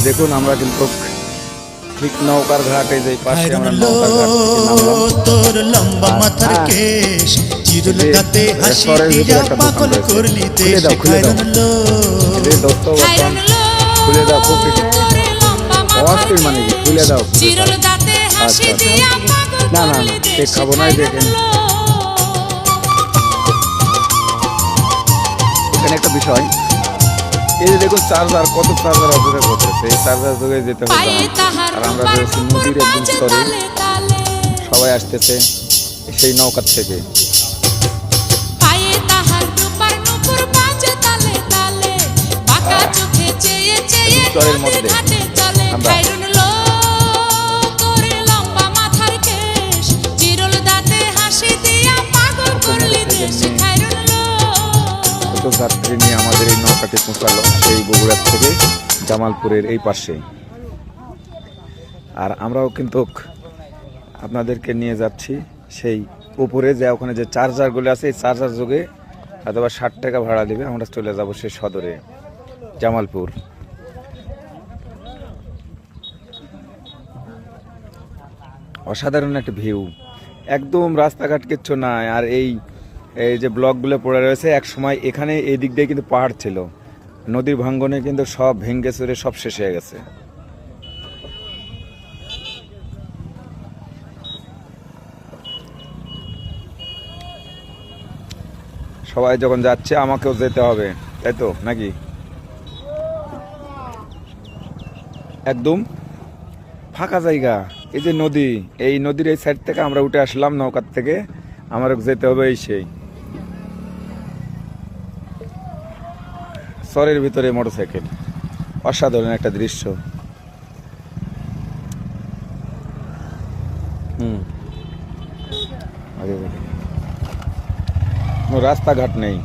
দেখুন আমরা কিন্তু ঠিক নৌকার ঘাটে যে পাশে আমরা নৌকার ঘাট থেকে নামলাম। তোর লম্বা মাথার কেশ চিরুল দাঁতে হাসি দিয়া পাগল করলি দেশ খায়রন লো এই দোস্ত খুলে দাও, খুব অস্থির মানে কি খুলে দাও। চিরুল দাঁতে হাসি দিয়া পাগল না না না ঠিক খাবো নাই। দেখেন এখানে একটা বিষয়, এই যে দেখুন চার্জার, কত চার্জার অপেক্ষা করতেছে, এই চার্জার যোগে যেতে হবে। আর আমরা রয়েছি নদীর একদম স্তরে, সবাই আসতেছে সেই নৌকার থেকে। চরের মধ্যে আমরা যাত্রী নিয়ে আমাদের এই নৌকাটি পৌঁছালো সেই বগুড়ার থেকে জামালপুরের এই পাশে। আর আমরাও কিন্তু আপনাদেরকে নিয়ে যাচ্ছি সেই উপরে, যে ওখানে যে চার্জারগুলো আছে, এই চার্জার যোগে অথবা 60 টাকা ভাড়া দেবে, আমরা চলে যাব সেই সদরে জামালপুর। অসাধারণ একটা ভিউ, একদম রাস্তাঘাট কিচ্ছু নাই। আর এই যে ব্লকগুলো পড়ে রয়েছে, এক সময় এখানে এই দিক দিয়ে কিন্তু পাহাড় ছিল, নদীর ভাঙ্গনে কিন্তু সব ভেঙ্গে চুরে সব শেষ হয়ে গেছে। সবাই যখন যাচ্ছে আমাকেও যেতে হবে, তাই তো নাকি? একদম ফাঁকা জায়গা, এই যে নদী, এই নদীর এই সাইড থেকে আমরা উঠে আসলাম নৌকার থেকে, আমার যেতে হবে এই সেই চরের ভিতরে মোটরসাইকেল। অসাধারণ একটা দৃশ্য। কোনো রাস্তাঘাট নেই,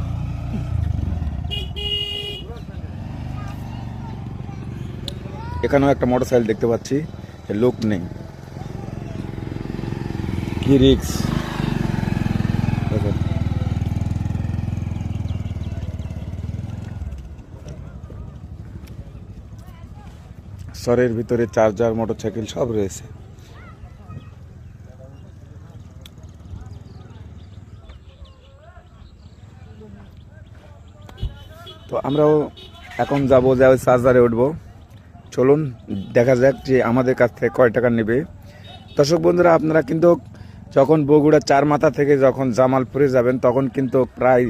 এখানেও একটা মোটরসাইকেল দেখতে পাচ্ছি, লোক নেই, কি রিক্স। শহরের ভিতরে চার্জার, মোটরসাইকেল সব রয়েছে। তো আমরাও এখন যাবো, যে চার্জারে উঠবো। চলুন দেখা যাক যে আমাদের কাছ থেকে কয় টাকা নেবে। দর্শক বন্ধুরা, আপনারা কিন্তু যখন বগুড়া চার মাথা থেকে যখন জামালপুরে যাবেন, তখন কিন্তু প্রায়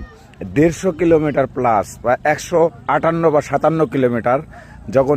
150 কিলোমিটার প্লাস বা 158 বা 57 কিলোমিটার যখন